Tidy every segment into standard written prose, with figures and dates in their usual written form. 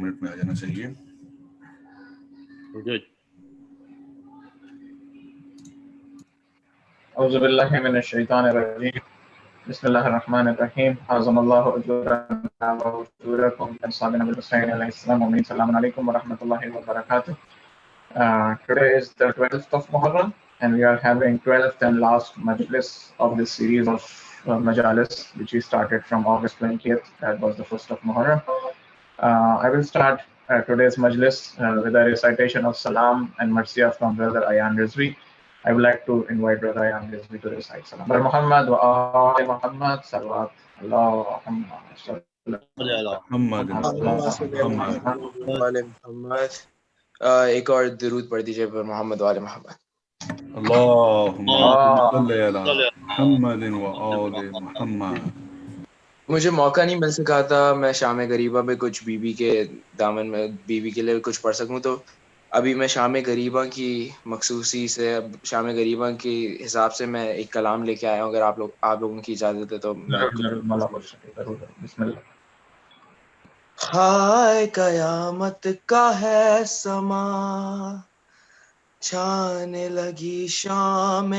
Minute में आ जाना चाहिए। Good. औज़ु बिल्लाहि मिनश शैतानिर रजीम। बिस्मिल्लाहिर्रहमानिर्रहीम। अज़मल्लाहु अजरना व उजूरकुम बिस्साबिना बिल हुसैन अलैहिस्सलाम व अस्सलामु अलैकुम व रहमतुल्लाहि व बरकातुह। Today is the 12th of Muharram, and we are having 12th and last Majlis of this series of Majalis, which we started from August 20th. That was the first of Muharram. I will start today's Majlis with a recitation of Salam and Marsiya from Brother Ayan Rizvi. I would like to invite Brother Ayan Rizvi to recite Salam. Brother Muhammad wa ali Muhammad salawat. Allahumma salli ala Muhammad Mohammad. एक और दुरूद पढ़ दीजिए पर मोहम्मद वाले Mohammad. Allahumma salli ala Muhammadin wa ali Muhammad। मुझे मौका नहीं मिल सका था मैं शाम गरीबा में कुछ बीवी के दामन में बीवी के लिए कुछ पढ़ सकूं, तो अभी मैं शाम गरीबा की मखसूसी से शाम गरीबा के हिसाब से मैं एक कलाम लेके आया हूं। अगर आप लोगों की इजाजत है तो बिस्मिल्लाह। हाय कयामत का है समा, छाने लगी शाम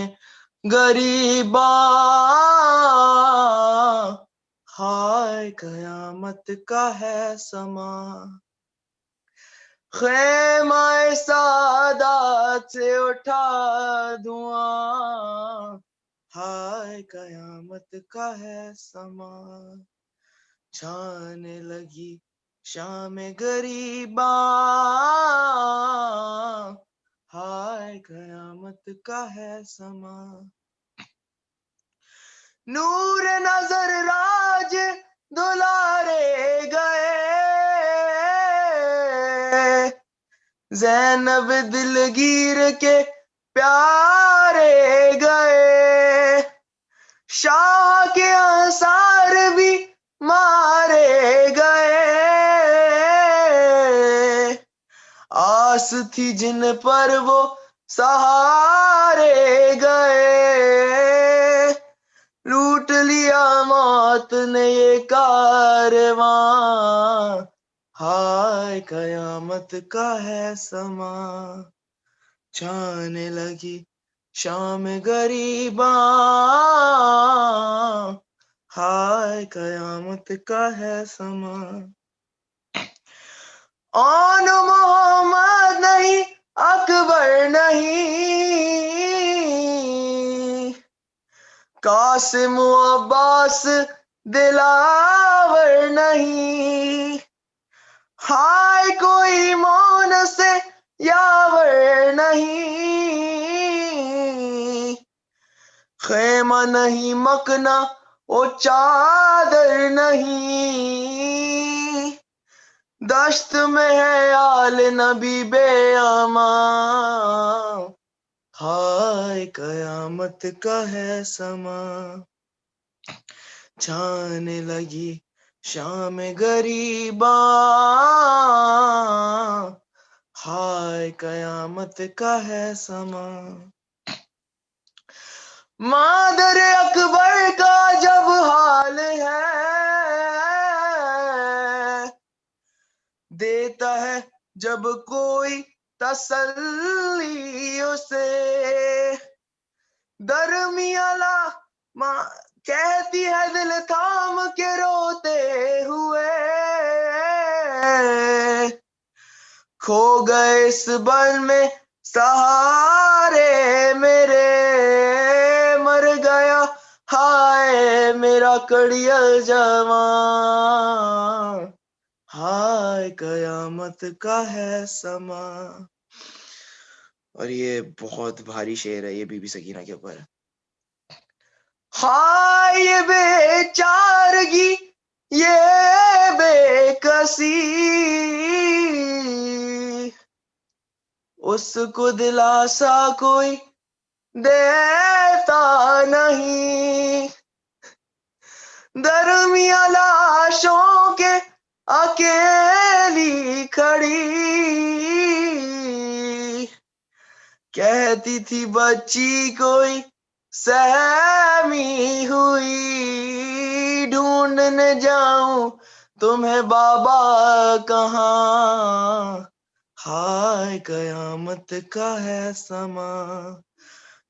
गरीबा। हाय कयामत का है समा, ख़ैमा सादात से उठा धुआं। हाय कयामत का है समा, छाने लगी शाम गरीबा। हाय कयामत का है समा, नूर नजर राज दुलारे गए, ज़ैनब दिलगीर के प्यारे गए। शाह के अंसार भी मारे गए, आस थी जिन पर वो सहारे गए। लूट लिया मौत ने ये कारवां, हाय कयामत का है समा, छाने लगी शाम गरीबा। हाय कयामत का है समा, आन मोहम्मद नहीं अकबर नहीं, कासिम अब्बास दिलावर नहीं। हाय कोई मौन से यावर नहीं, खेमा नहीं मकना ओ चादर नहीं। दश्त में है आल नबी बेअमा, हाय कयामत का है समा, छाने लगी शाम गरीबा। हाय कयामत का है समा, मादर अकबर का जब हाल है, देता है जब कोई तसल्ली उसे। दरमियाला माँ कहती है दिल थाम के रोते हुए, खो गए इस बन में सहारे मेरे। मर गया हाय मेरा कड़ियल जवां, हाय कयामत का है समा। और ये बहुत भारी शेर है, ये बीबी सकीना के ऊपर है। हाय ये बेचारगी ये बेकसी, उसको दिलासा कोई देता नहीं। दरमिया लाशों के अकेली खड़ी, कहती थी बच्ची कोई सहमी हुई। ढूंढने जाऊं तुम्हें बाबा कहाँ, हाय कयामत का है समा,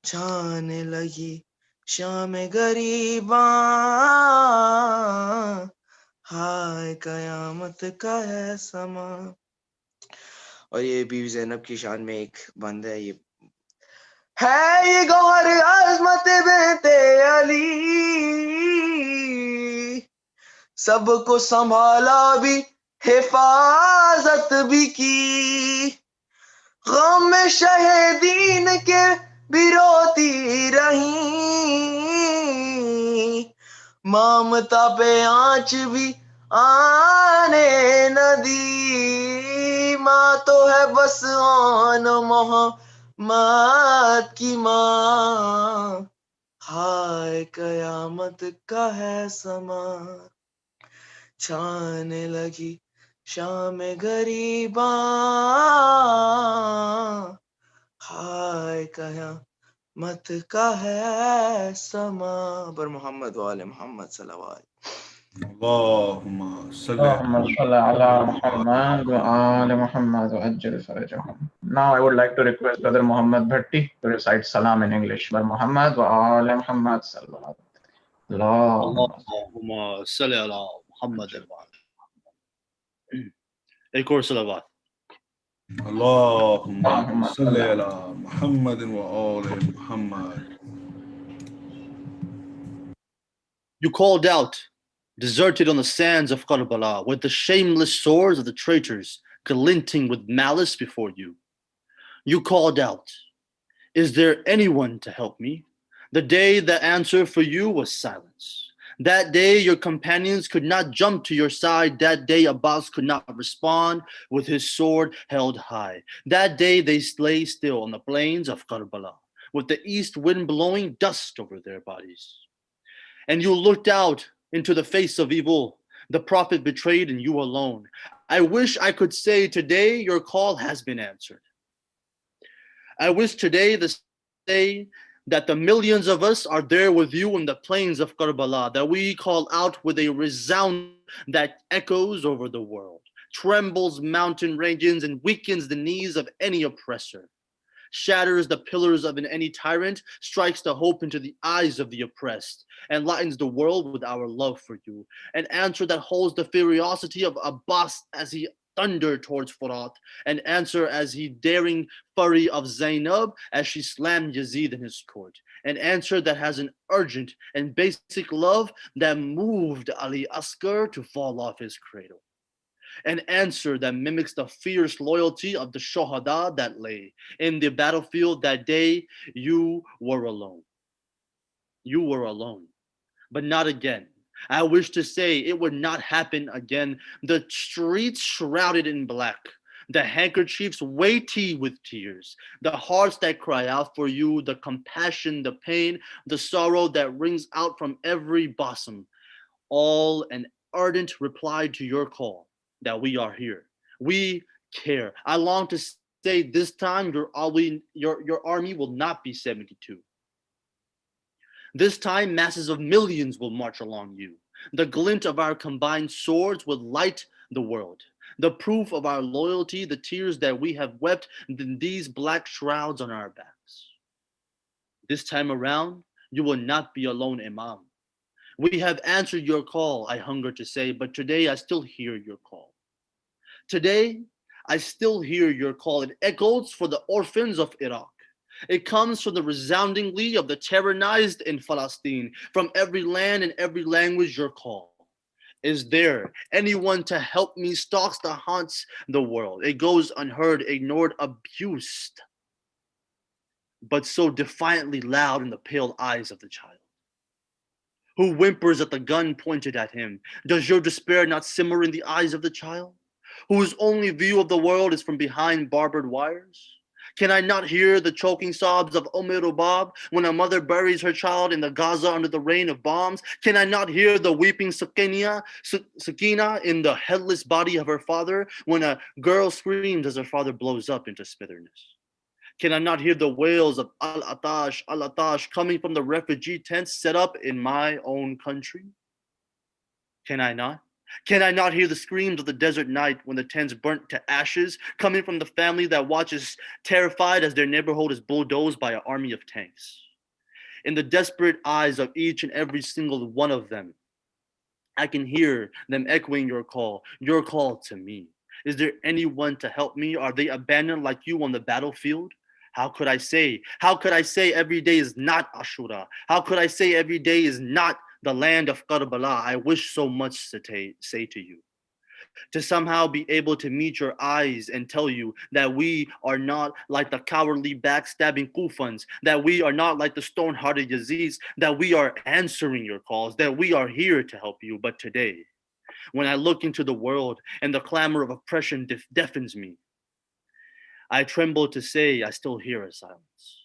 छाने लगी शाम गरीबा, हाय कयामत का है समा। और ये बीवी ज़ैनब की शान में एक बंद है, ये गौहर आज़मत बेते अली, सबको संभाला भी हिफाजत भी की, गम में शहीदीन के भी रोती रही, ममता पे आँच भी आने न दी, माँ तो है बस आन मोहम्मद की माँ, हाय कयामत का है समा, छाने लगी शाम गरीबा, हाय कयामत का है समा। पर मोहम्मद वाले मोहम्मद सल्लल्लाहु अलैहि Allahumma salli اللهم صل على محمد وآل محمد وأجل فرجهم. Now I would like to request Brother Muhammad Bhatti to recite Salam in English. Brother Muhammad وآل محمد صلى الله. اللهم صل على محمد एक और सलावत. Allahumma salli ala Muhammadin wa ali Muhammad. You called out, deserted on the sands of Karbala, with the shameless swords of the traitors glinting with malice before you. You called out, is there anyone to help me? The day the answer for you was silence. That day your companions could not jump to your side. That day Abbas could not respond with his sword held high. That day they lay still on the plains of Karbala, with the east wind blowing dust over their bodies. And you looked out into the face of evil. The prophet betrayed and you alone. I wish I could say today your call has been answered. I wish today the day that the millions of us are there with you in the plains of Karbala, that we call out with a resound that echoes over the world, trembles mountain ranges and weakens the knees of any oppressor, shatters the pillars of any tyrant, strikes the hope into the eyes of the oppressed, and lightens the world with our love for you. An answer that holds the furiosity of Abbas as he thundered towards Furat, an answer as he daring fury of Zainab as she slammed Yazid in his court, an answer that has an urgent and basic love that moved Ali Asghar to fall off his cradle. An answer that mimics the fierce loyalty of the Shohada that lay in the battlefield that day. You were alone. You were alone, but not again. I wish to say it would not happen again. The streets shrouded in black, the handkerchiefs weighty with tears, the hearts that cry out for you, the compassion, the pain, the sorrow that rings out from every bosom, all an ardent reply to your call that we are here. We care. I long to say this time your army will not be 72. This time, masses of millions will march along you. The glint of our combined swords will light the world. The proof of our loyalty, the tears that we have wept in these black shrouds on our backs. This time around, you will not be alone, Imam. We have answered your call, I hunger to say, but today I still hear your call. Today, I still hear your call. It echoes for the orphans of Iraq. It comes from the resoundingly of the terrorized in Palestine, from every land and every language your call. Is there anyone to help me? Stalks the haunts the world. It goes unheard, ignored, abused, but so defiantly loud in the pale eyes of the child, who whimpers at the gun pointed at him. Does your despair not simmer in the eyes of the child, whose only view of the world is from behind barbed wires? Can I not hear the choking sobs of Rubab when a mother buries her child in the Gaza under the rain of bombs? Can I not hear the weeping Sakina in the headless body of her father when a girl screams as her father blows up into smitherness? Can I not hear the wails of Al-Atash coming from the refugee tents set up in my own country? Can I not? Can I not hear the screams of the desert night when the tents burnt to ashes, coming from the family that watches terrified as their neighborhood is bulldozed by an army of tanks? In the desperate eyes of each and every single one of them, I can hear them echoing your call to me. Is there anyone to help me? Are they abandoned like you on the battlefield? How could I say every day is not Ashura? How could I say every day is not the land of Karbala? I wish so much to say to you. To somehow be able to meet your eyes and tell you that we are not like the cowardly backstabbing Kufans, that we are not like the stone-hearted Yazidis, that we are answering your calls, that we are here to help you. But today, when I look into the world and the clamor of oppression deafens me, I tremble to say I still hear a silence.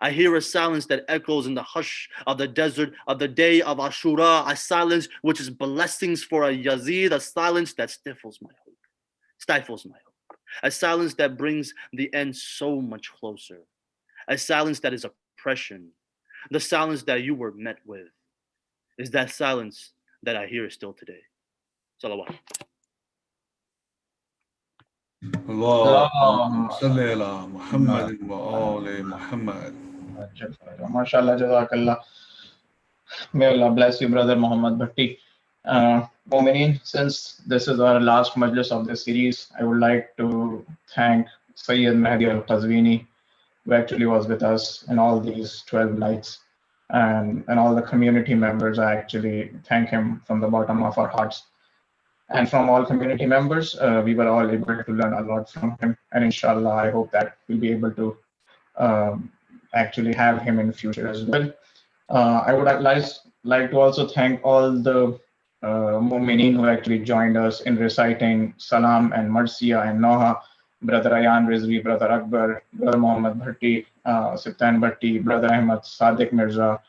I hear a silence that echoes in the hush of the desert of the day of Ashura, a silence which is blessings for a Yazid, a silence that stifles my hope, a silence that brings the end so much closer, a silence that is oppression, the silence that you were met with, is that silence that I hear still today. Salawat. اللهم صل على محمد وآل محمد. MashaAllah, Jazakallah. May Allah bless you, brother Muhammad Bhatti. Mu'mineen, since this is our last Majlis of this series, I would like to thank Sayyid Mahdi al-Qazwini, who actually was with us in all these 12 nights, and all the community members. I actually thank him from the bottom of our hearts. And from all community members, we were all able to learn a lot from him. And inshallah, I hope that we'll be able to actually have him in future as well. I would like to also thank all the Mu'mineen who actually joined us in reciting Salam and Marsiya and Noha, Brother Ayan Rizvi, Brother Akbar, Brother Muhammad Bhatti, Siftan Bhatti, Brother Ahmad Sadiq Mirza,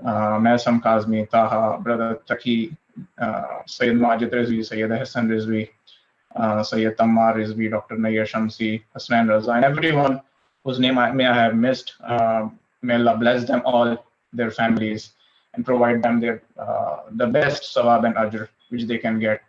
Maisam Kazmi, Taha, Brother Taki, Sayyid Majid Rizvi, Sayyid Hassan Rizvi, Sayyid Tammar Rizvi, Dr. Nayyar Shamsi, Hasnan Raza, and everyone whose name I have missed. May Allah bless them all, their families, and provide them their the best sawab and ajr which they can get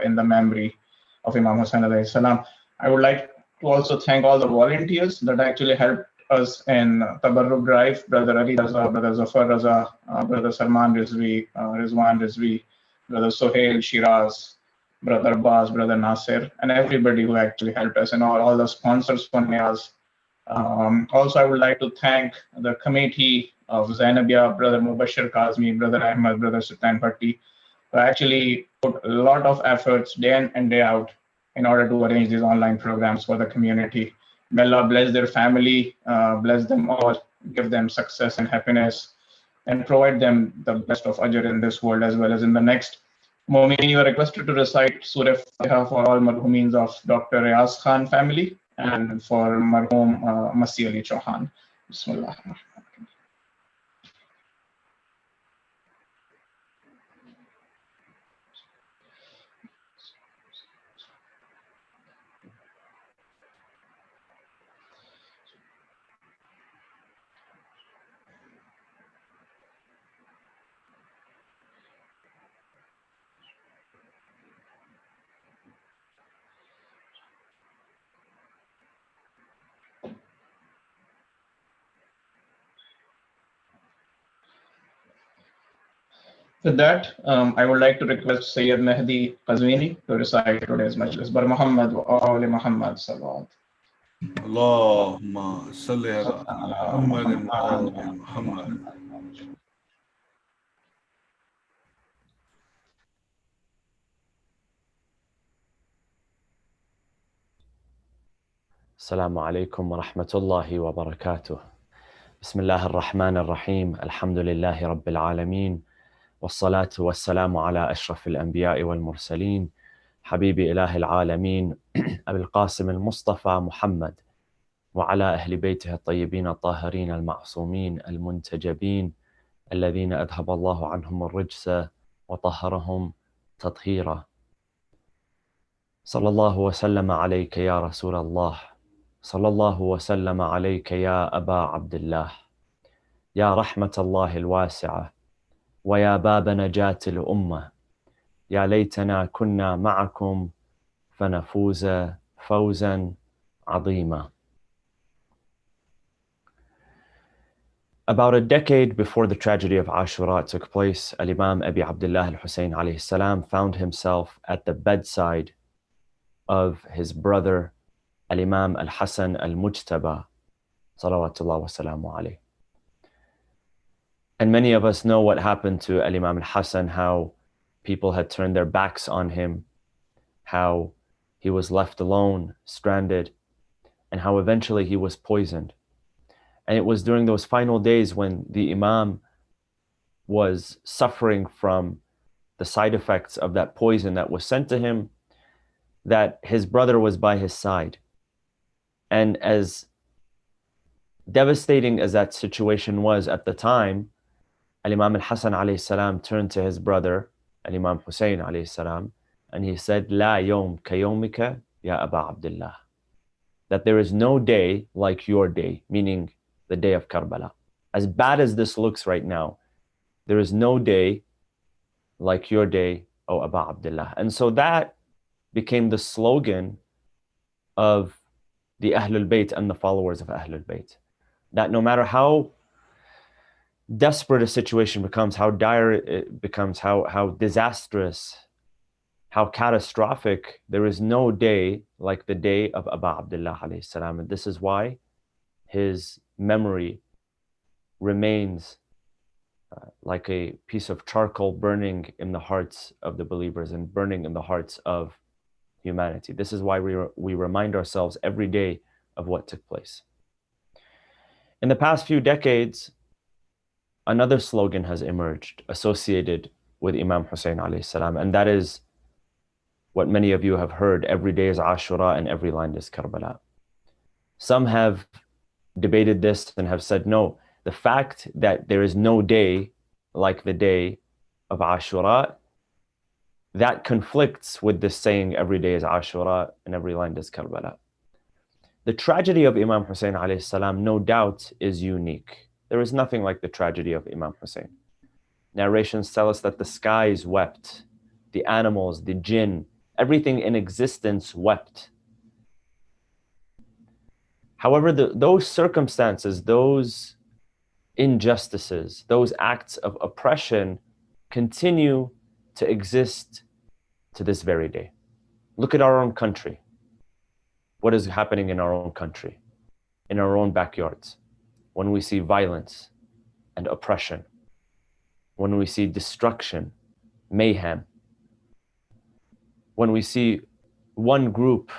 in the memory of Imam Hussain alayhi salam. I would like to also thank all the volunteers that actually helped us in Tabarruk Drive, Brother Ali Raza, Brother Zafar Raza, Brother Salman Rizvi, Rizwan Rizvi, Brother Sohail Shiraz, Brother Abbas, Brother Nasir, and everybody who actually helped us, and all the sponsors for Niyaz. Also, I would like to thank the committee of Zainabia, Brother Mubashir Kazmi, Brother Ahmad, Brother Sultan Bhatti, who actually put a lot of efforts day in and day out in order to arrange these online programs for the community. May Allah bless their family, bless them all, give them success and happiness, and provide them the best of ajr in this world as well as in the next. Mu'mineen, you are requested to recite Surah Fatiha for all marhumeens of Dr. Riaz Khan family and for marhum Masih Ali Chauhan. Bismillah. With that, I would like to request Sayyid Mahdi Qazwini to recite today's Majlis. Bar Muhammad wa Ali Muhammad Salawat. اللهم صل على محمد وآل محمد. السلام عليكم ورحمة الله وبركاته. بسم الله الرحمن الرحيم. الحمد لله رب العالمين، والصلاة والسلام على أشرف الأنبياء والمرسلين، حبيب إله العالمين أبي القاسم المصطفى محمد، وعلى أهل بيته الطيبين الطاهرين المعصومين المنتجبين الذين أذهب الله عنهم الرجس وطهرهم تطهيرا. صلى الله وسلم عليك يا رسول الله، صلى الله وسلم عليك يا أبا عبد الله، يا رحمة الله الواسعة، ويا باب نجاة الأمة، يا ليتنا كنا معكم فنفوز فوزا عظيما. About a decade before the tragedy of Ashura took place, Al-Imam Abi Abdullah al-Hussein alayhi salam found himself at the bedside of his brother Al-Imam al-Hasan al-Mujtaba, salawatullah wa salamu alayhi. And many of us know what happened to Al-Imam al-Hasan, how people had turned their backs on him, how he was left alone, stranded, and how eventually he was poisoned. And it was during those final days when the Imam was suffering from the side effects of that poison that was sent to him, that his brother was by his side. And as devastating as that situation was at the time, Al-Imam al-Hasan alayhi salam turned to his brother, Al-Imam Hussein alayhi salam, and he said, La yawm ka yawmika ya Aba Abdullah. That there is no day like your day, meaning the day of Karbala. As bad as this looks right now, there is no day like your day, O Aba Abdullah. And so that became the slogan of the Ahlul Bayt and the followers of Ahlul Bayt. That no matter how desperate a situation becomes, how dire it becomes, how disastrous, how catastrophic, there is no day like the day of Aba Abdullah alayhi salam. And this is why his memory remains like a piece of charcoal burning in the hearts of the believers and burning in the hearts of humanity. This is why we remind ourselves every day of what took place. In the past few decades, another slogan has emerged associated with Imam Hussein alayhi salam, and that is what many of you have heard: every day is Ashura and every land is Karbala. Some have debated this and have said, no, the fact that there is no day like the day of Ashura, that conflicts with this saying, every day is Ashura and every land is Karbala. The tragedy of Imam Hussein alayhi salam, no doubt, is unique. There is nothing like the tragedy of Imam Hussein. Narrations tell us that the skies wept, the animals, the jinn, everything in existence wept. However, those circumstances, those injustices, those acts of oppression continue to exist to this very day. Look at our own country. What is happening in our own country, in our own backyards? When we see violence and oppression, when we see destruction, mayhem, when we see one group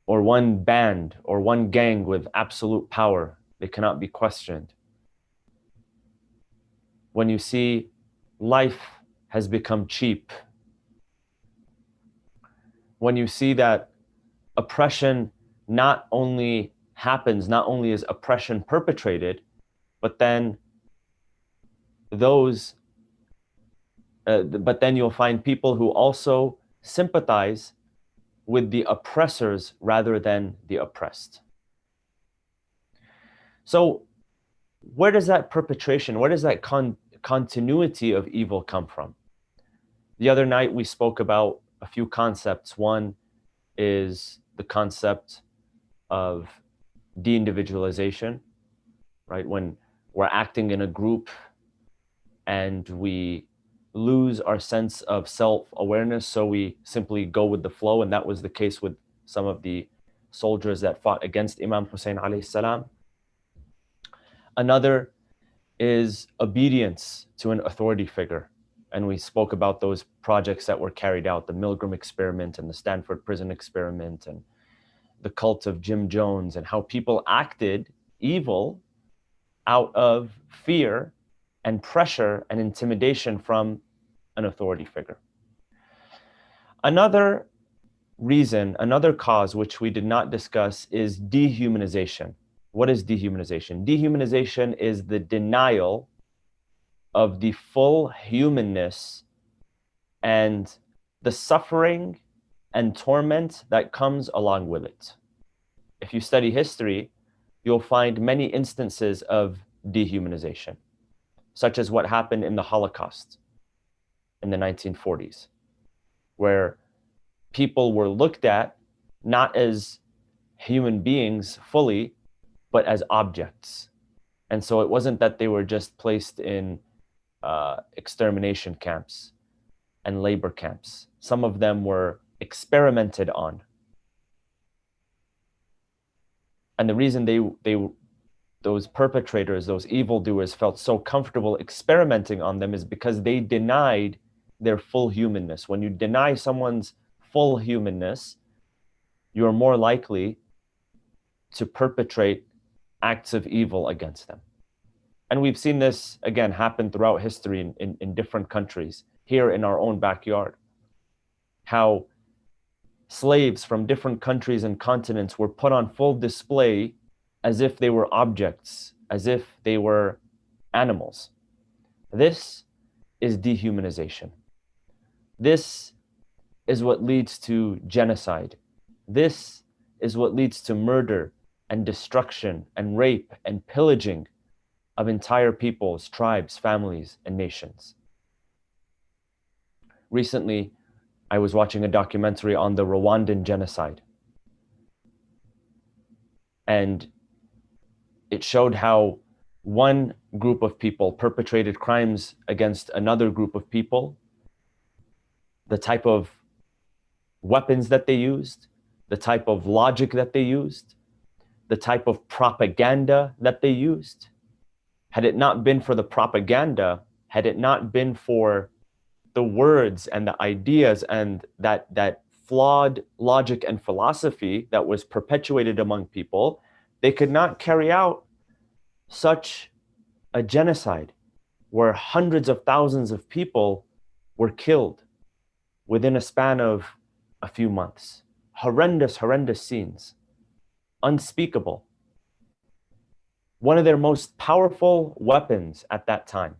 or one band or one gang with absolute power, they cannot be questioned. When you see life has become cheap, when you see that oppression not only happens, not only is oppression perpetrated, but then you'll find people who also sympathize with the oppressors rather than the oppressed. So where does that perpetration, where does that continuity of evil come from? The other night we spoke about a few concepts. One is the concept of de-individualization, right? When we're acting in a group and we lose our sense of self-awareness, so we simply go with the flow, and that was the case with some of the soldiers that fought against Imam Hussein alayhi salam. Another is obedience to an authority figure, and we spoke about those projects that were carried out, the Milgram experiment and the Stanford prison experiment and the cult of Jim Jones, and how people acted evil out of fear and pressure and intimidation from an authority figure. Another reason, another cause which we did not discuss is dehumanization. What is dehumanization? Dehumanization is the denial of the full humanness and the suffering and torment that comes along with it. If you study history, you'll find many instances of dehumanization, such as what happened in the Holocaust. in the 1940s, where people were looked at not as human beings fully, but as objects. And so it wasn't that they were just placed in extermination camps and labor camps. Some of them were experimented on. And the reason those perpetrators, those evildoers, felt so comfortable experimenting on them is because they denied their full humanness. When you deny someone's full humanness, you're more likely to perpetrate acts of evil against them. And we've seen this, again, happen throughout history in different countries, here in our own backyard. How slaves from different countries and continents were put on full display as if they were objects, as if they were animals. This is dehumanization. This is what leads to genocide. This is what leads to murder and destruction and rape and pillaging of entire peoples, tribes, families, and nations. Recently, I was watching a documentary on the Rwandan genocide. And it showed how one group of people perpetrated crimes against another group of people, the type of weapons that they used, the type of logic that they used, the type of propaganda that they used. Had it not been for the propaganda, had it not been for the words and the ideas and that flawed logic and philosophy that was perpetuated among people, they could not carry out such a genocide where hundreds of thousands of people were killed within a span of a few months. Horrendous, horrendous scenes. Unspeakable. One of their most powerful weapons at that time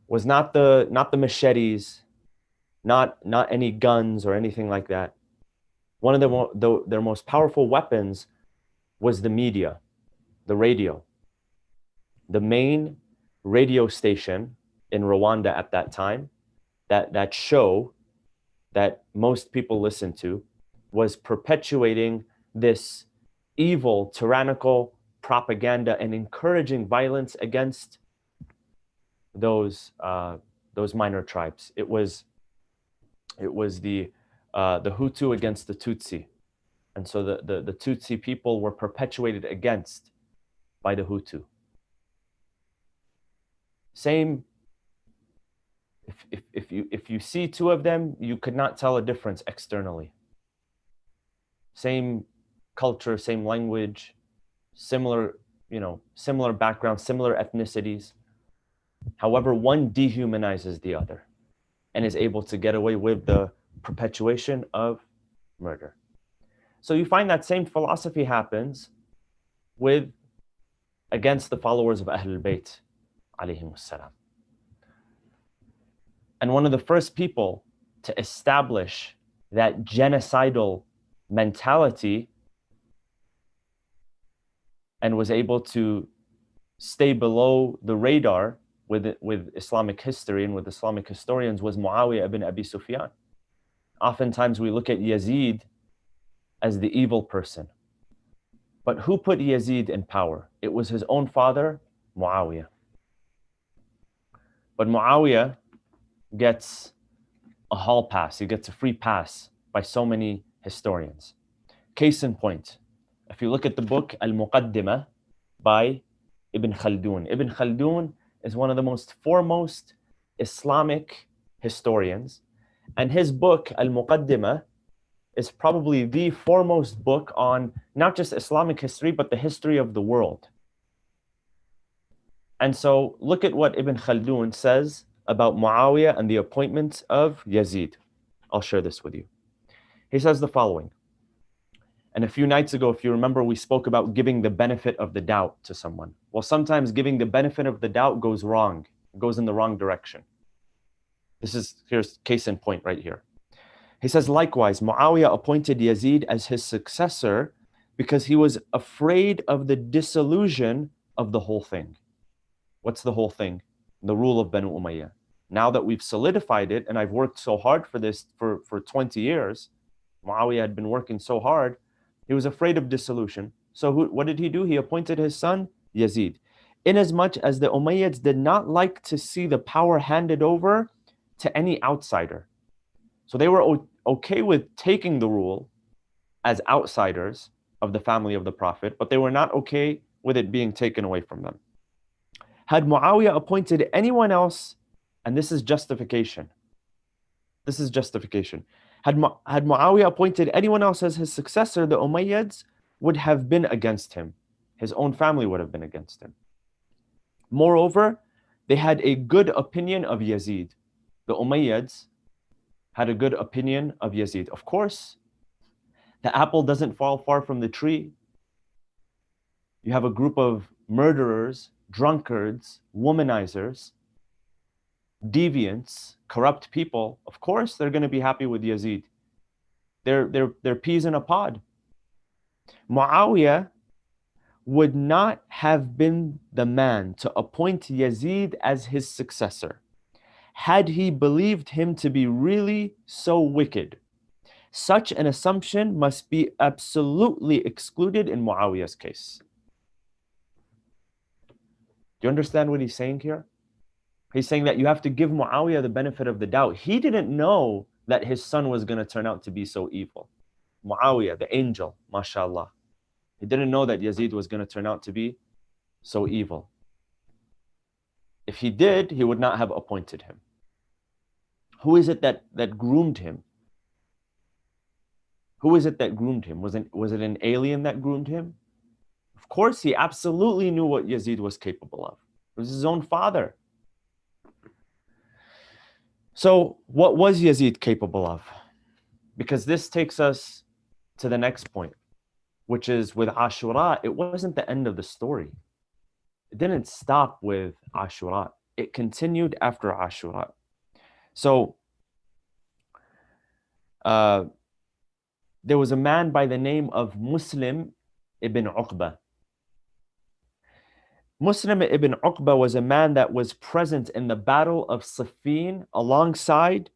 was not the machetes, not any guns or anything like that. One of their most powerful weapons was the media, the radio. The main radio station in Rwanda at that time, that show that most people listened to, was perpetuating this evil, tyrannical propaganda and encouraging violence against those minor tribes. It was the Hutu against the Tutsi, and so the Tutsi people were perpetuated against by the Hutu. Same. If you see two of them, you could not tell a difference externally. Same culture, same language, similar background, similar ethnicities. However, one dehumanizes the other and is able to get away with the perpetuation of murder. So you find that same philosophy happens against the followers of Ahlul Bayt, alayhimus salam. And one of the first people to establish that genocidal mentality and was able to stay below the radar with Islamic history and with Islamic historians was Muawiyah ibn Abi Sufyan. Oftentimes we look at Yazid as the evil person. But who put Yazid in power? It was his own father, Muawiyah. But Muawiyah gets a hall pass, he gets a free pass by so many historians. Case in point, if you look at the book Al-Muqaddimah by Ibn Khaldun. Ibn Khaldun is one of the most foremost Islamic historians, and his book Al-Muqaddimah is probably the foremost book on not just Islamic history, but the history of the world. And so look at what Ibn Khaldun says about Muawiyah and the appointment of Yazid. I'll share this with you. He says the following. And a few nights ago, if you remember, we spoke about giving the benefit of the doubt to someone. Well, sometimes giving the benefit of the doubt goes wrong. It goes in the wrong direction. Here's case in point right here. He says, likewise, Muawiyah appointed Yazid as his successor because he was afraid of the disillusion of the whole thing. What's the whole thing? The rule of Banu Umayyah. Now that we've solidified it, and I've worked so hard for this for 20 years, Muawiyah had been working so hard, he was afraid of dissolution. So what did he do? He appointed his son Yazid. Inasmuch as the Umayyads did not like to see the power handed over to any outsider. So they were okay with taking the rule as outsiders of the family of the Prophet, but they were not okay with it being taken away from them. Had Muawiyah appointed anyone else, and this is justification. This is justification. Had Muawiyah appointed anyone else as his successor, the Umayyads would have been against him. His own family would have been against him. Moreover, they had a good opinion of Yazid. The Umayyads had a good opinion of Yazid. Of course, the apple doesn't fall far from the tree. You have a group of murderers, drunkards, womanizers, deviants, corrupt people. Of course, they're going to be happy with Yazid. They're peas in a pod. Muawiyah would not have been the man to appoint Yazid as his successor had he believed him to be really so wicked. Such an assumption must be absolutely excluded in Muawiyah's case. Do you understand what he's saying here? He's saying that you have to give Muawiyah the benefit of the doubt. He didn't know that his son was going to turn out to be so evil. Muawiyah, the angel, mashallah. He didn't know that Yazid was going to turn out to be so evil. If he did, he would not have appointed him. Who is it that groomed him? Who is it that groomed him? Was it an alien that groomed him? Of course, he absolutely knew what Yazid was capable of. It was his own father. So what was Yazid capable of? Because this takes us to the next point, which is with Ashura, it wasn't the end of the story. It didn't stop with Ashura. It continued after Ashura. So there was a man by the name of Muslim ibn Uqba. Muslim ibn Uqba was a man that was present in the battle of Siffin alongside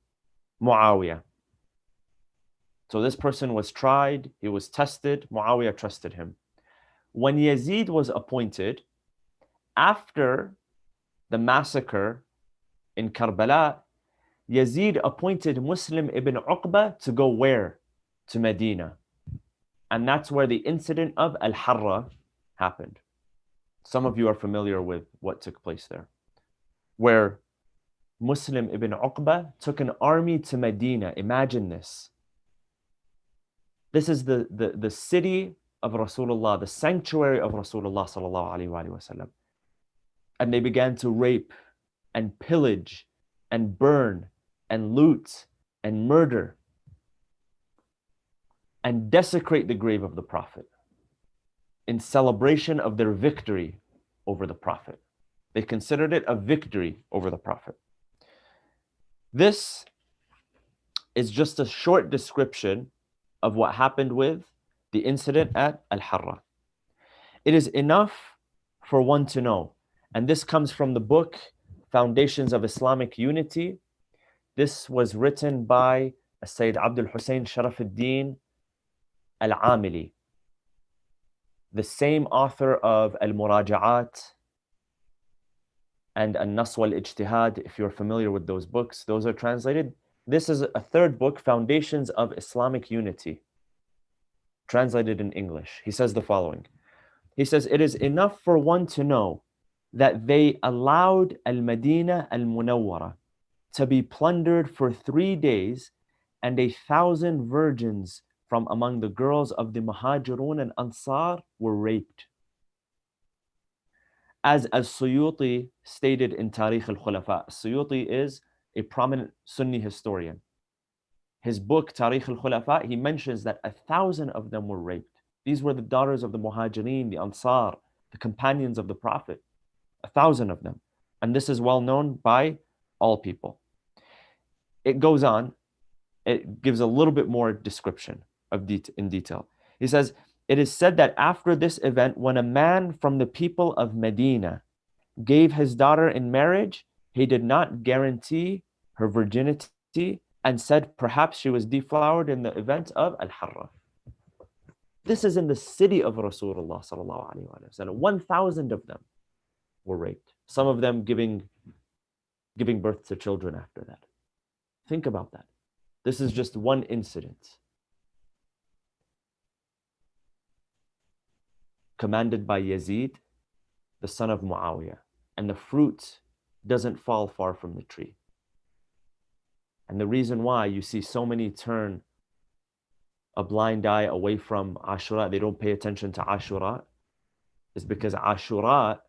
Muawiyah. So this person was tried, he was tested, Muawiyah trusted him. When Yazid was appointed, after the massacre in Karbala, Yazid appointed Muslim ibn Uqba to go where? To Medina. And that's where the incident of Al-Harra happened. Some of you are familiar with what took place there, where Muslim ibn Uqba took an army to Medina. Imagine this. This is the city of Rasulullah, the sanctuary of Rasulullah sallallahu alaihi wasallam. And they began to rape and pillage and burn and loot and murder and desecrate the grave of the Prophet in celebration of their victory over the Prophet. They considered it a victory over the Prophet. This is just a short description of what happened with the incident at Al-Harra. It is enough for one to know, and this comes from the book Foundations of Islamic Unity. This was written by Sayyid Abdul Hussein Sharafuddin Al-Amili, the same author of Al-Muraja'at and An-Nas wal-Ijtihad. If you're familiar with those books, those are translated. This is a third book, Foundations of Islamic Unity, translated in English. He says the following. He says, it is enough for one to know that they allowed Al-Madinah Al-Munawwara to be plundered for 3 days, and 1,000 virgins from among the girls of the Muhajirun and Ansar were raped. As As-Suyuti stated in Tarikh al-Khulafa, As-Suyuti is a prominent Sunni historian. His book, Tarikh al-Khulafa, he mentions that 1,000 of them were raped. These were the daughters of the Muhajirin, the Ansar, the companions of the Prophet. 1,000 of them. And this is well known by all people. It goes on. It gives a little bit more description in detail. He says, it is said that after this event, when a man from the people of Medina gave his daughter in marriage, He did not guarantee her virginity and said perhaps she was deflowered in the event of Al-Harra. This is in the city of Rasulullah sallallahu alaihi wasallam. 1,000 of them were raped. Some of them giving birth to children after that. Think about that. This is just one incident. Commanded by Yazid, the son of Muawiyah. And the fruit doesn't fall far from the tree. And the reason why you see so many turn a blind eye away from Ashura, they don't pay attention to Ashura, is because Ashura,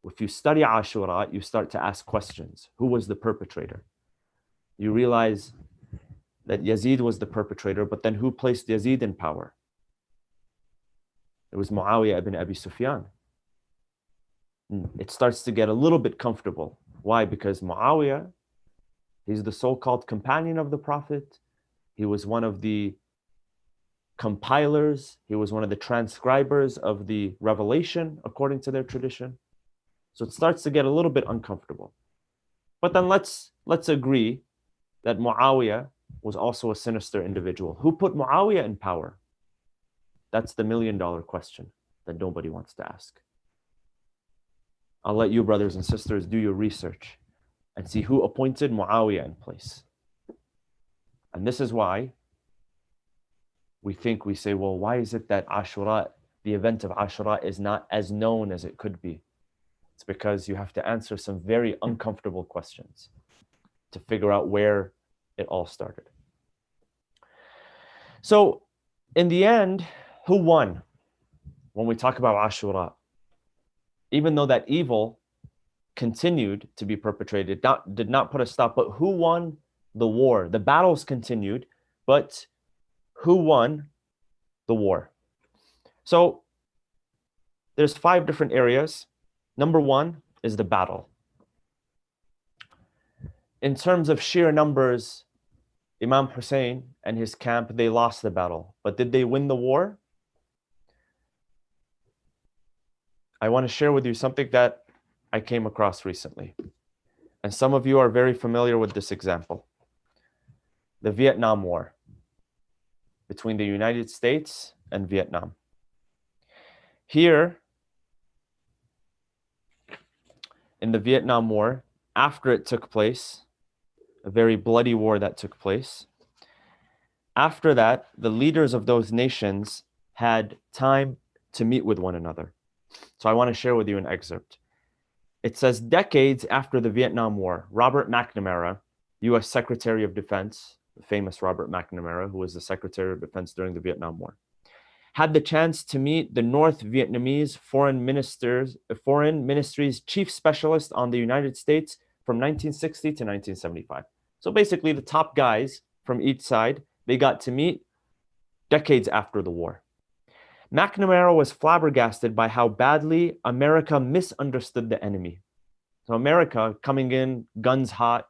if you study Ashura, you start to ask questions. Who was the perpetrator? You realize that Yazid was the perpetrator, but then who placed Yazid in power? It was Muawiyah ibn Abi Sufyan. It starts to get a little bit comfortable. Why? Because Muawiyah, he's the so-called companion of the Prophet. He was one of the compilers. He was one of the transcribers of the revelation, according to their tradition. So it starts to get a little bit uncomfortable. But then let's agree that Muawiyah was also a sinister individual. Who put Muawiyah in power? That's the million-dollar question that nobody wants to ask. I'll let you, brothers and sisters, do your research and see who appointed Muawiyah in place. And this is why we say, well, why is it that Ashura, the event of Ashura, is not as known as it could be? It's because you have to answer some very uncomfortable questions to figure out where it all started. So, in the end, who won when we talk about Ashura? Even though that evil continued to be perpetrated, did not put a stop, but who won the war? The battles continued, but who won the war? So there's 5 different areas. Number 1 is the battle. In terms of sheer numbers, Imam Hussein and his camp, they lost the battle. But did they win the war? I want to share with you something that I came across recently. And some of you are very familiar with this example. The Vietnam War between the United States and Vietnam. Here, in the Vietnam War, after it took place, a very bloody war that took place, after that, the leaders of those nations had time to meet with one another. So I want to share with you an excerpt. It says, decades after the Vietnam War, Robert McNamara, U.S. Secretary of Defense, the famous Robert McNamara, who was the Secretary of Defense during the Vietnam War, had the chance to meet the North Vietnamese Foreign Ministry's chief specialist on the United States from 1960 to 1975. So basically the top guys from each side, they got to meet decades after the war. McNamara was flabbergasted by how badly America misunderstood the enemy. So America coming in guns hot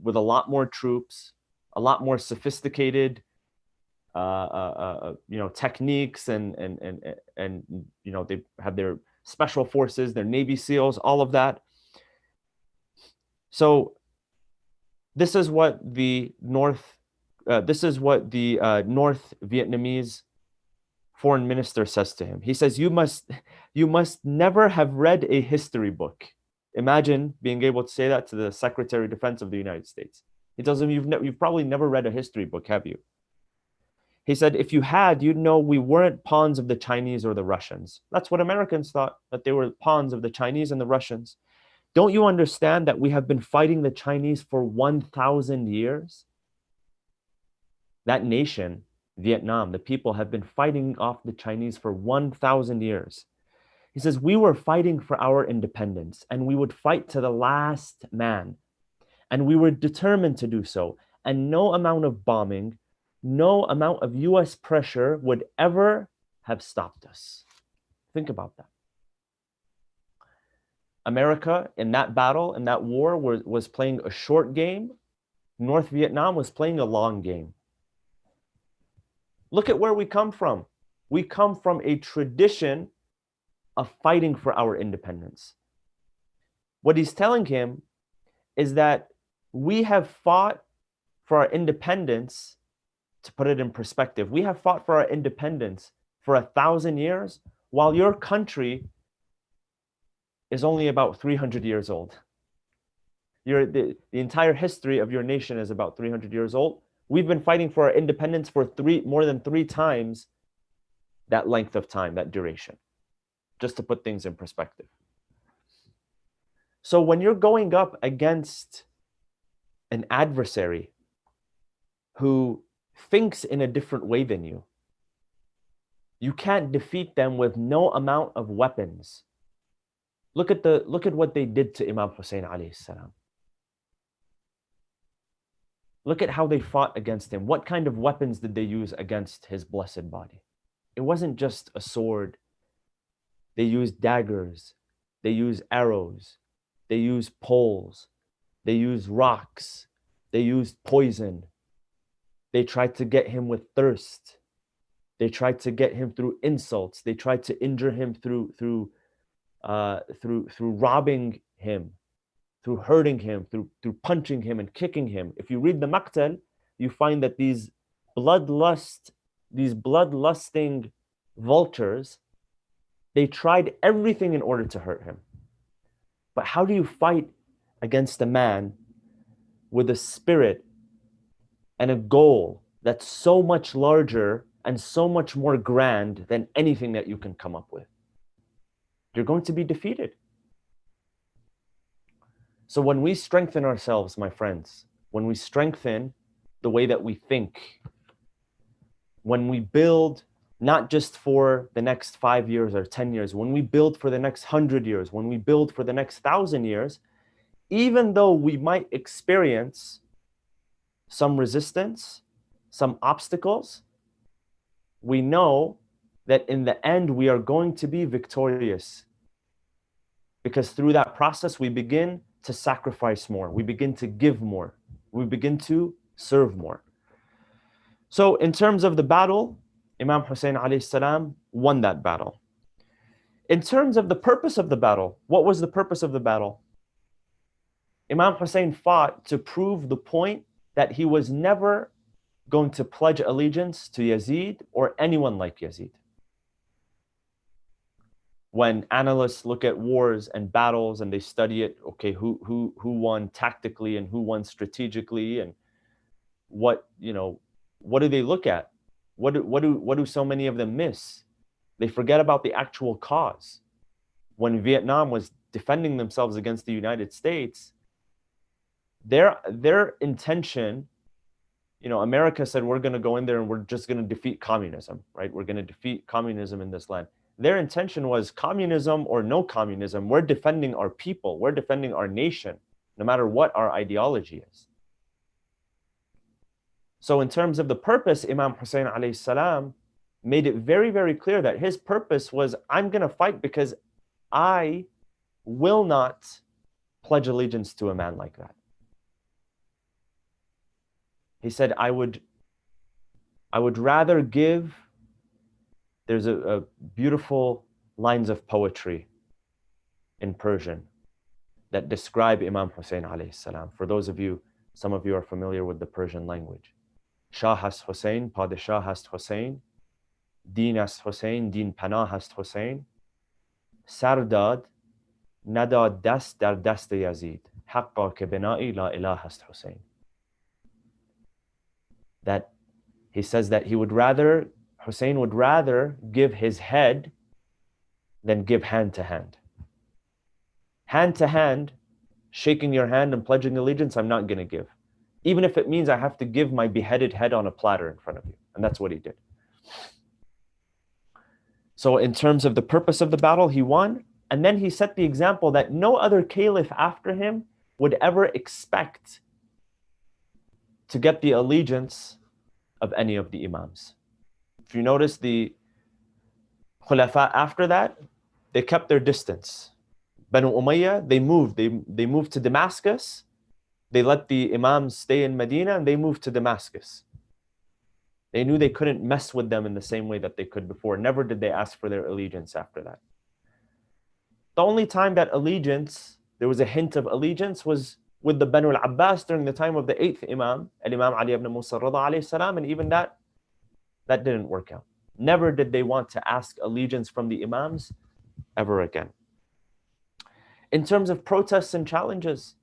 with a lot more troops, a lot more sophisticated techniques and they have their special forces, their Navy SEALs, all of that. So this is what the North Vietnamese foreign minister says to him. He says, you must never have read a history book. Imagine being able to say that to the Secretary of Defense of the United States. He tells him, you've probably never read a history book, have you? He said, if you had, you'd know we weren't pawns of the Chinese or the Russians. That's what Americans thought, that they were pawns of the Chinese and the Russians. Don't you understand that we have been fighting the Chinese for 1,000 years? That nation, Vietnam, the people have been fighting off the Chinese for 1,000 years. He says, we were fighting for our independence and we would fight to the last man. And we were determined to do so. And no amount of bombing, no amount of US pressure would ever have stopped us. Think about that. America in that battle, in that war, was playing a short game. North Vietnam was playing a long game. Look at where we come from. We come from a tradition of fighting for our independence. What he's telling him is that we have fought for our independence. To put it in perspective, we have fought for our independence for 1,000 years, while your country is only about 300 years old. The entire history of your nation is about 300 years old. We've been fighting for our independence for more than 3 times that length of time, that duration, just to put things in perspective. So when you're going up against an adversary who thinks in a different way than you, you can't defeat them with no amount of weapons. Look at what they did to Imam Hussein alayhi salam. Look at how they fought against him. What kind of weapons did they use against his blessed body? It wasn't just a sword. They used daggers. They used arrows. They used poles. They used rocks. They used poison. They tried to get him with thirst. They tried to get him through insults. They tried to injure him through robbing him, through hurting him, through punching him and kicking him. If you read the Maqtal, you find that these bloodlusting vultures, they tried everything in order to hurt him. But how do you fight against a man with a spirit and a goal that's so much larger and so much more grand than anything that you can come up with? You're going to be defeated. So when we strengthen ourselves, my friends, when we strengthen the way that we think, when we build not just for the next 5 years or 10 years, when we build for the next 100 years, when we build for the next 1,000 years, even though we might experience some resistance, some obstacles, we know that in the end we are going to be victorious. Because through that process, we begin to sacrifice more, we begin to give more, we begin to serve more. So in terms of the battle, Imam Hussein alayhi salam won that battle. In terms of the purpose of the battle, what was the purpose of the battle? Imam Hussein fought to prove the point that he was never going to pledge allegiance to Yazid or anyone like Yazid. When analysts look at wars and battles and they study it, okay, who won tactically and who won strategically, and what do they look at? What do so many of them miss? They forget about the actual cause. When Vietnam was defending themselves against the United States, their intention, America said, we're going to go in there and we're just going to defeat communism, right? We're going to defeat communism in this land. Their intention was communism or no communism. We're defending our people. We're defending our nation, no matter what our ideology is. So in terms of the purpose, Imam Hussein alayhi salam made it very, very clear that his purpose was, I'm going to fight because I will not pledge allegiance to a man like that. He said, I would rather give. There's a beautiful lines of poetry in Persian that describe Imam Hussein alayhi salam. For those of you, some of you are familiar with the Persian language. Shah hast Hussein, Padishah hast Hussein, Din ast Hussein, Din Panah hast Hussein, Sardad, Nadad dast dar dast Yazid, Haqqa ke bina'i la ilah hast Hussein. That he says that Hussein would rather give his head than give hand to hand. Hand to hand, shaking your hand and pledging allegiance, I'm not going to give. Even if it means I have to give my beheaded head on a platter in front of you. And that's what he did. So in terms of the purpose of the battle, he won. And then he set the example that no other caliph after him would ever expect to get the allegiance of any of the imams. If you notice, the khulafa after that, they kept their distance. Banu Umayyah, they moved to Damascus. They let the imams stay in Medina and they moved to Damascus. They knew they couldn't mess with them in the same way that they could before. Never did they ask for their allegiance after that. The only time that allegiance, there was a hint of allegiance was with the Banu al-Abbas during the time of the 8th Imam, Al-Imam Ali ibn Musa Rida alayhi salam, and even that didn't work out. Never did they want to ask allegiance from the Imams ever again. In terms of protests and challenges,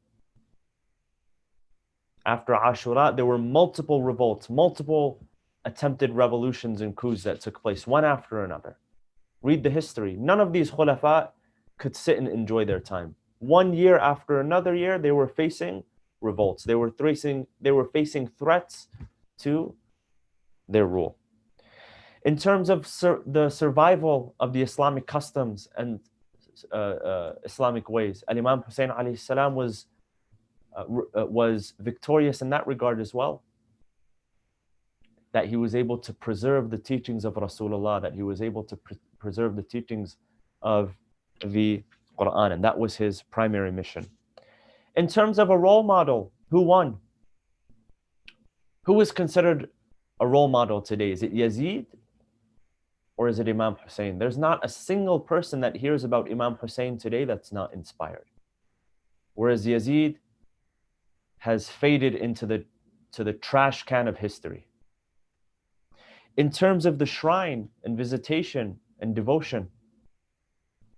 after Ashura, there were multiple revolts, multiple attempted revolutions and coups that took place, one after another. Read the history. None of these khulafa could sit and enjoy their time. One year after another year, they were facing revolts. They were facing threats to their rule. In terms of the survival of the Islamic customs and Islamic ways, Al-Imam Hussein alayhi salam was victorious in that regard as well. That he was able to preserve the teachings of Rasulullah, that he was able to preserve the teachings of the Quran, and that was his primary mission. In terms of a role model, who won? Who is considered a role model today? Is it Yazid or is it Imam Hussein? There's not a single person that hears about Imam Hussein today that's not inspired. Whereas Yazid has faded into the trash can of history. In terms of the shrine and visitation and devotion,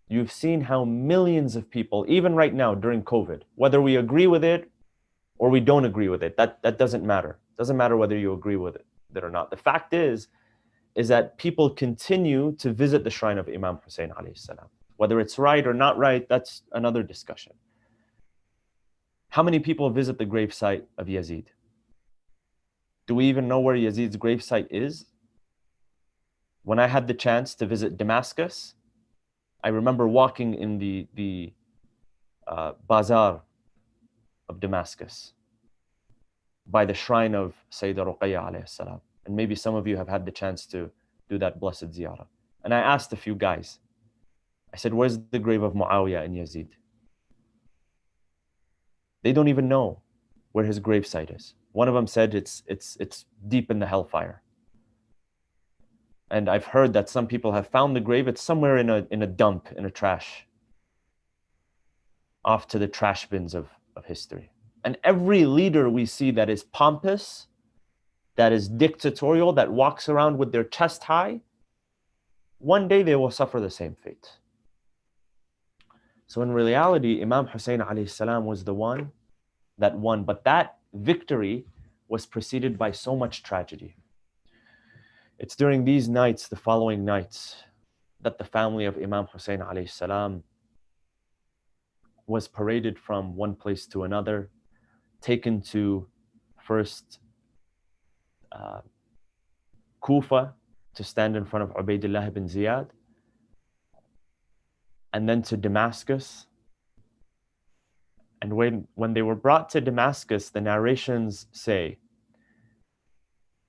you've seen how millions of people, even right now during COVID, whether we agree with it or we don't agree with it, that doesn't matter. It doesn't matter whether you agree with it or not. The fact is that people continue to visit the shrine of Imam Hussein alayhi salam. Whether it's right or not right, that's another discussion. How many people visit the gravesite of Yazid? Do we even know where Yazid's gravesite is? When I had the chance to visit Damascus, I remember walking in the bazaar of Damascus by the shrine of Sayyidah Ruqayya alayhi salam. And maybe some of you have had the chance to do that blessed ziyarah. And I asked a few guys, I said, where's the grave of Muawiyah and Yazid? They don't even know where his gravesite is. One of them said it's deep in the hellfire. And I've heard that some people have found the grave. It's somewhere in a dump, in a trash, off to the trash bins of history. And every leader we see that is pompous, that is dictatorial, that walks around with their chest high, one day they will suffer the same fate. So in reality, Imam Hussein alayhi salam was the one that won. But that victory was preceded by so much tragedy. It's during these nights, the following nights, that the family of Imam Hussein alayhi salam was paraded from one place to another, taken to first Kufa to stand in front of Ubaydullah ibn Ziyad, and then to Damascus. And when they were brought to Damascus, the narrations say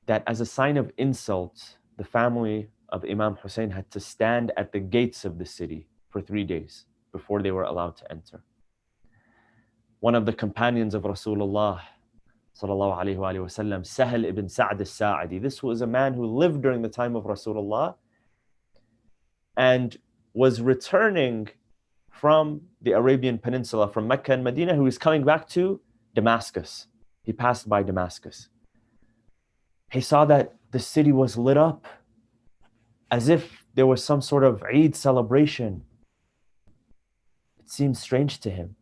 that as a sign of insult, the family of Imam Hussein had to stand at the gates of the city for 3 days before they were allowed to enter. One of the companions of Rasulullah sallallahu alaihi wasallam, Sahal ibn Sa'd al-Sa'idi, this was a man who lived during the time of Rasulullah and was returning from the Arabian Peninsula, from Mecca and Medina, who was coming back to Damascus. He passed by Damascus. He saw that the city was lit up as if there was some sort of Eid celebration. It seemed strange to him.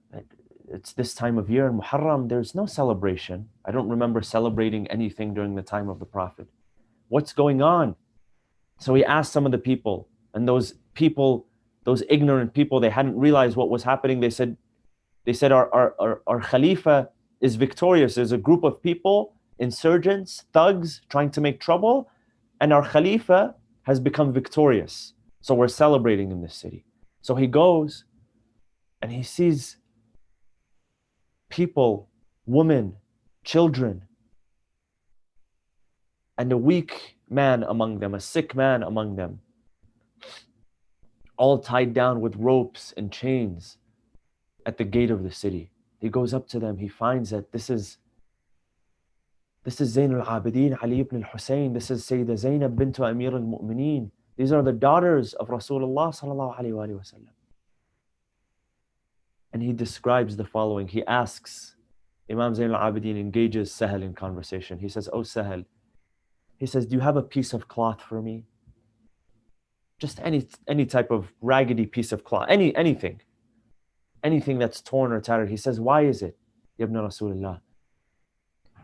It's this time of year in Muharram, there's no celebration. I don't remember celebrating anything during the time of the Prophet. What's going on? So he asked some of the people, and those people, those ignorant people, they hadn't realized what was happening. They said our Khalifa is victorious. There's a group of people, insurgents, thugs, trying to make trouble, and our Khalifa has become victorious. So we're celebrating in this city. So he goes and he sees people, women, children, and a weak man among them, a sick man among them, all tied down with ropes and chains at the gate of the city. He goes up to them. He finds that this is Zain al-Abidin, Ali ibn al-Hussein. This is Sayyidah Zainab bint Amir al-Mu'mineen. These are the daughters of Rasulullah sallallahu alayhi wa sallam. And he describes the following. He asks, Imam Zain al-Abidin engages Sahel in conversation. He says, "Oh Sahel," he says, "do you have a piece of cloth for me? Just any type of raggedy piece of cloth, anything that's torn or tattered." He says, "Why is it, Ibn Rasulullah?"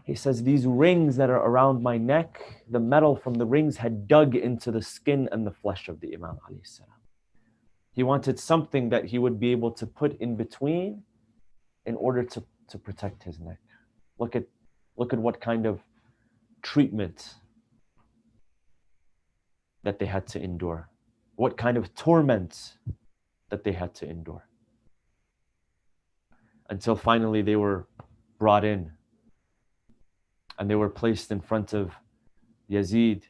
He says, "These rings that are around my neck, the metal from the rings had dug into the skin and the flesh of the Imam alayhi salam." He wanted something that he would be able to put in between in order to protect his neck. Look at what kind of treatment that they had to endure. What kind of torment that they had to endure. Until finally they were brought in and they were placed in front of Yazid.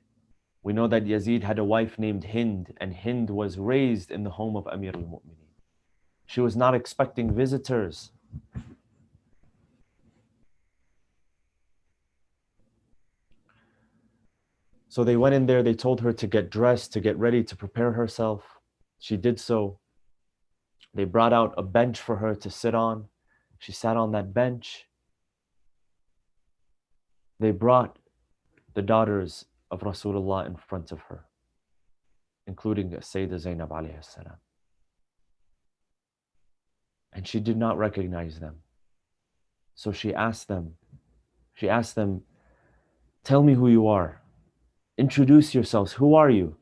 We know that Yazid had a wife named Hind, and Hind was raised in the home of Amir al-Mu'mineen. She was not expecting visitors. So they went in there, they told her to get dressed, to get ready, to prepare herself. She did so. They brought out a bench for her to sit on. She sat on that bench. They brought the daughters of Rasulullah in front of her, including Sayyidah Zainab alayhi salam. And she did not recognize them. So she asked them, "Tell me who you are. Introduce yourselves. Who are you?"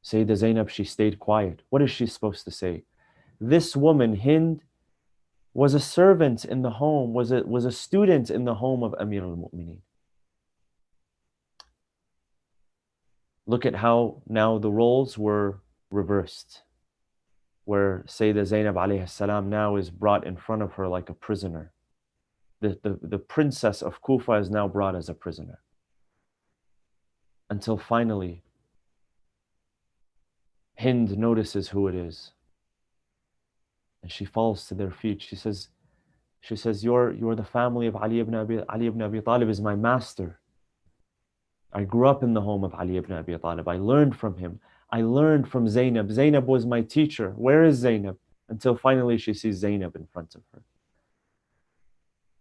Sayyidah Zainab, she stayed quiet. What is she supposed to say? This woman, Hind, was a servant in the home, was a student in the home of Amir al-Mu'mineen. Look at how now the roles were reversed, where Sayyidah Zainab alayhi salam now is brought in front of her like a prisoner. The princess of Kufa is now brought as a prisoner. Until finally, Hind notices who it is. And she falls to their feet. She says, you're the family of Ali ibn Abi Talib is my master. I grew up in the home of Ali ibn Abi Talib. I learned from him. I learned from Zainab. Zainab was my teacher. Where is Zainab? Until finally she sees Zainab in front of her.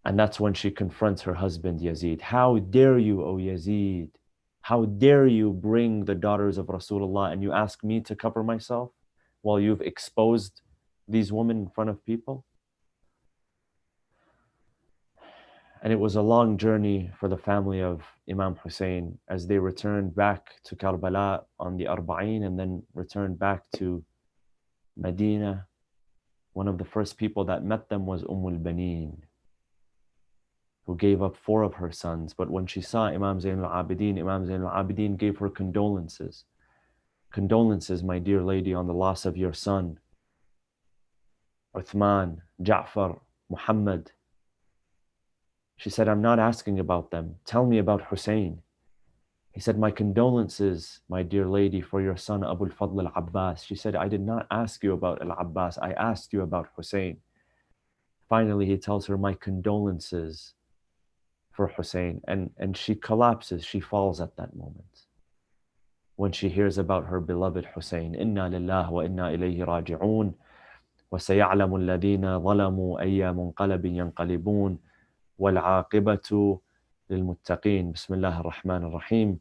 And that's when she confronts her husband Yazid. How dare you, O Yazid? How dare you bring the daughters of Rasulullah and you ask me to cover myself while you've exposed these women in front of people? And it was a long journey for the family of Imam Hussein as they returned back to Karbala on the Arba'in and then returned back to Medina. One of the first people that met them was al-Baneen, who gave up 4 of her sons. But when she saw Imam Zain al-Abidin gave her condolences. Condolences, my dear lady, on the loss of your son, Uthman, Ja'far, Muhammad. She said, I'm not asking about them. Tell me about Hussein. He said, my condolences, my dear lady, for your son Abu al-Fadl al-Abbas. She said, I did not ask you about al-Abbas. I asked you about Hussein. Finally, he tells her, my condolences for Hussein. And she collapses. She falls at that moment when she hears about her beloved Hussein. Inna lillah wa inna ilayhi raji'un. وسيعلم الذين ظلموا أي منقلب ينقلبون والعاقبة للمتقين. بسم الله الرحمن الرحيم.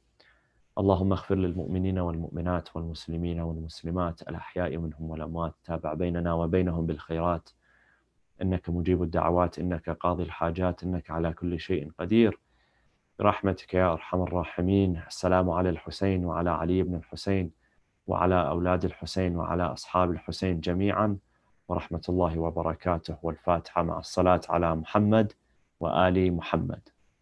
اللهم اغفر للمؤمنين والمؤمنات والمسلمين والمسلمات الأحياء منهم والأموات. تابع بيننا وبينهم بالخيرات إنك مجيب الدعوات إنك قاضي الحاجات إنك على كل شيء قدير برحمتك يا أرحم الراحمين. السلام على الحسين وعلى علي بن الحسين وعلى أولاد الحسين وعلى أصحاب الحسين جميعا ورحمة الله وبركاته. والفاتحة مع الصلاة على محمد وآل محمد.